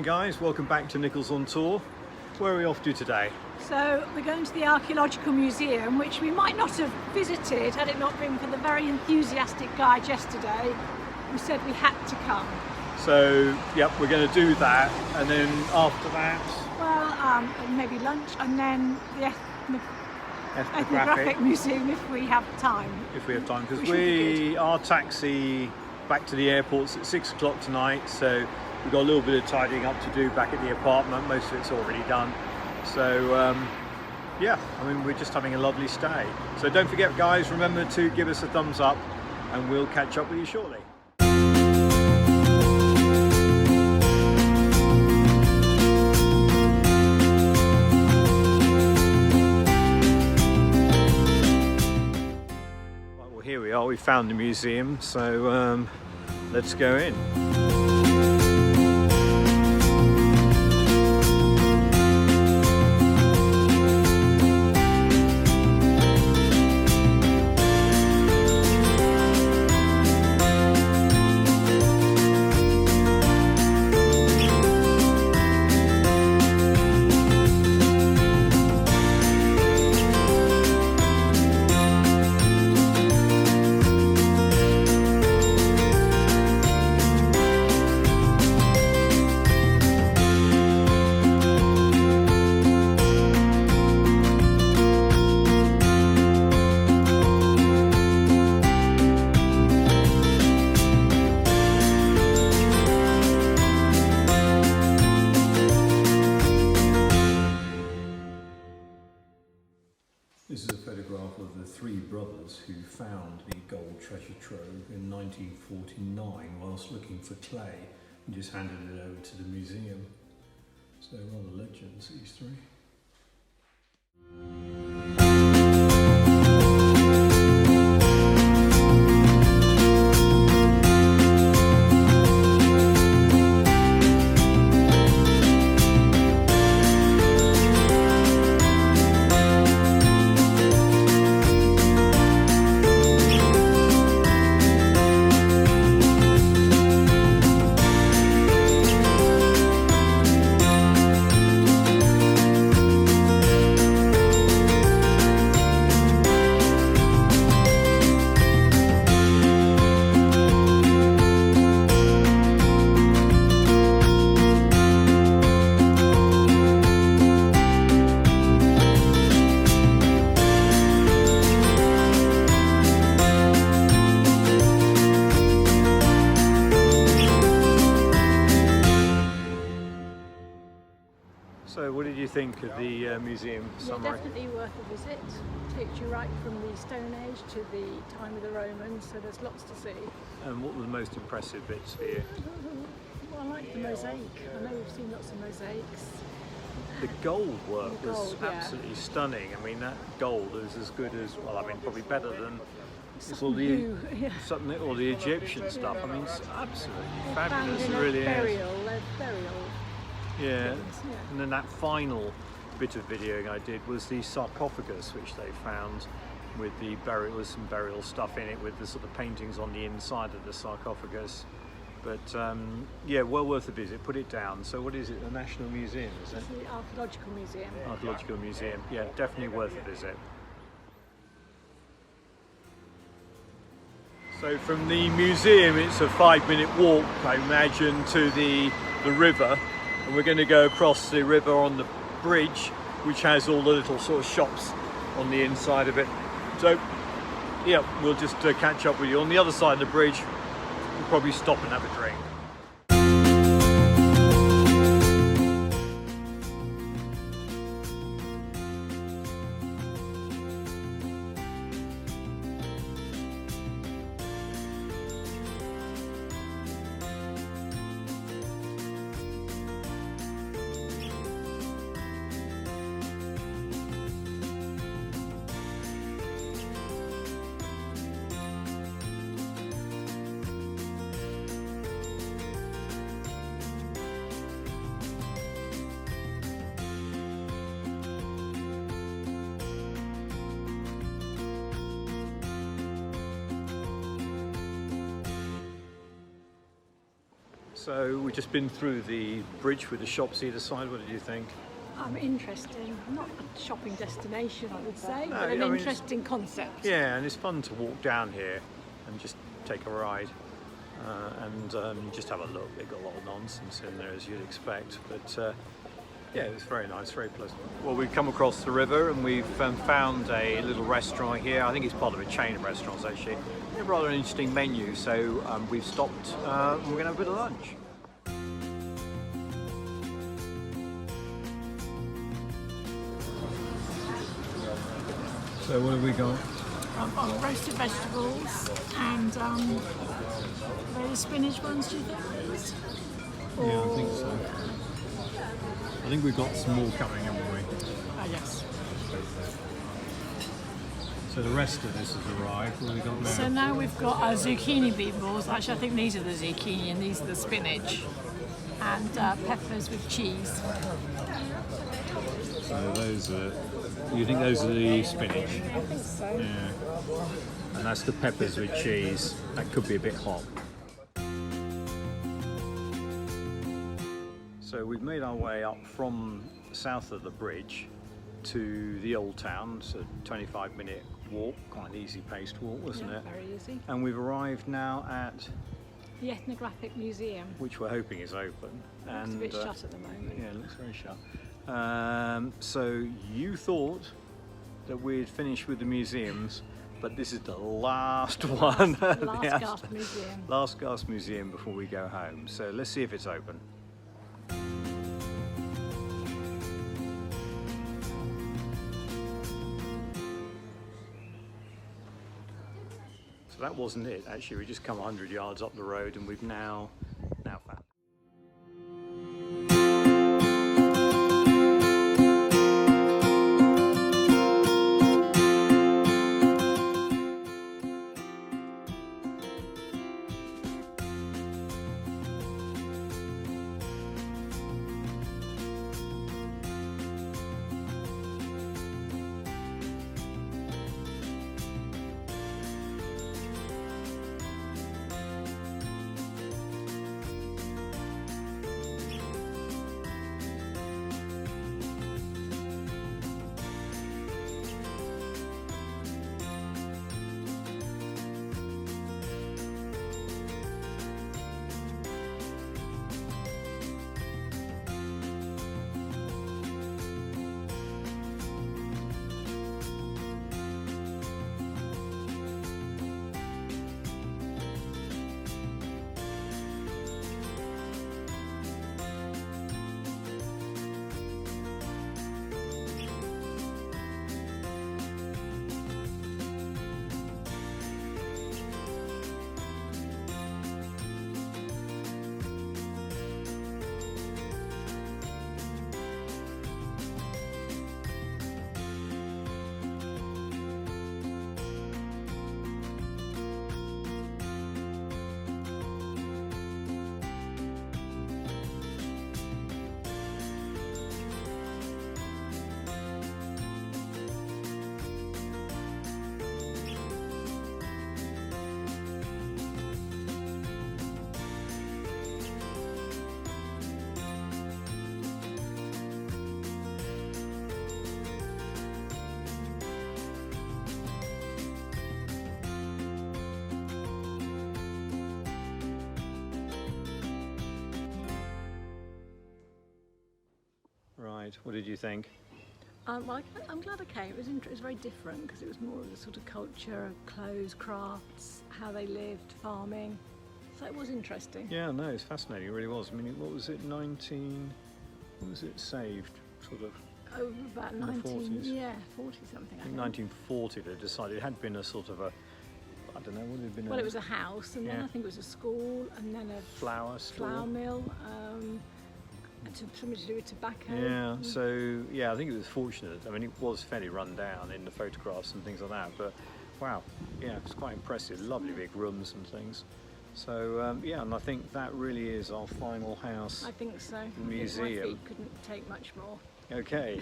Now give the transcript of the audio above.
morning guys, welcome back to Nichols on Tour. Where are we off to today? So we're going to the Archeological Museum, which we might not have visited had it not been for the very enthusiastic guide yesterday who said we had to come. So yep, we're going to do that, and then after that, well, maybe lunch, and then the Ethnographic Museum if we have time. If we have time, because our taxi back to the airport's at 6 o'clock tonight, so we've got a little bit of tidying up to do back at the apartment. Most of it's already done. So yeah, I mean, we're just having a lovely stay. So don't forget guys, remember to give us a thumbs up and we'll catch up with you shortly. Right, well here we are, we found the museum, so let's go in. This is a photograph of the three brothers who found the gold treasure trove in 1949 whilst looking for clay and just handed it over to the museum. So rather legends, these three. So what did you think of the museum summary? Yeah, definitely worth a visit. Takes you right from the Stone Age to the time of the Romans, so there's lots to see. And what were the most impressive bits for you? Well, I like the mosaic. I know we've seen lots of mosaics. The gold work was gold, yeah. absolutely stunning. I mean, that gold is as good as, well, I mean, probably better than all the Egyptian stuff. I mean, it's absolutely fabulous. It really is. Their burial. Yeah, and then that final bit of videoing I did was the sarcophagus, which they found with the some burial stuff in it, with the sort of paintings on the inside of the sarcophagus. But yeah, well worth a visit. Put it down. So what is it? The National Museum, is it? It's the Archeological Museum. Archeological Museum. Yeah, definitely worth a visit. So from the museum, it's a 5-minute walk, I imagine, to the river. And we're going to go across the river on the bridge, which has all the little sort of shops on the inside of it. So yeah, we'll just catch up with you on the other side of the bridge. We'll probably stop and have a drink. So we've just been through the bridge with the shops either side. What did you think? Interesting. Not a shopping destination, I would say, No, but an I mean, interesting concept. Yeah, and it's fun to walk down here and just take a ride and just have a look. They've got a lot of nonsense in there, as you'd expect, but yeah, it was very nice, very pleasant. Well, we've come across the river and we've found a little restaurant here. I think it's part of a chain of restaurants, actually. They have rather an interesting menu, so we've stopped and we're going to have a bit of lunch. So what have we got? I've got roasted vegetables and those spinach ones, do you think? Yeah, I think so. I think we've got some more coming, haven't we? Oh, yes. So the rest of this has arrived. What have we got now? So now we've got our zucchini meatballs. Actually, I think these are the zucchini and these are the spinach. And peppers with cheese. So those are... You think those are the spinach? I think so. Yeah. And that's the peppers with cheese. That could be a bit hot. So we've made our way up from south of the bridge to the old town. It's a 25-minute walk, quite an easy paced walk, wasn't it? Very easy. And we've arrived now at The Ethnographic Museum. which we're hoping is open. Looks a bit shut at the moment. Yeah, it looks very shut. So you thought that we'd finished with the museums, but this is the last one. Last gasp museum. Last gasp museum before we go home. So let's see if it's open. So that wasn't it, actually. We just come 100 yards up the road and we've now found. Right, what did you think? Well, I'm glad I came. It was very different because it was more of the sort of culture of clothes, crafts, how they lived, farming. So it was interesting. Yeah, no, it's fascinating, it really was. I mean, what was it, what was it saved, sort of? Over about in the 40s. Yeah, 40 something. I think 1940 they decided it had been a sort of a, I don't know, what had it been? Well, it was a house, and then Yeah. I think it was a school, and then a flour store. flour mill, and something to do with tobacco. Yeah, so yeah, I think it was fortunate. I mean, it was fairly run down in the photographs and things like that, but wow, yeah, it's quite impressive. Lovely big rooms and things. So yeah, and I think that really is our final house. I think so. Museum. I think my feet couldn't take much more. Okay.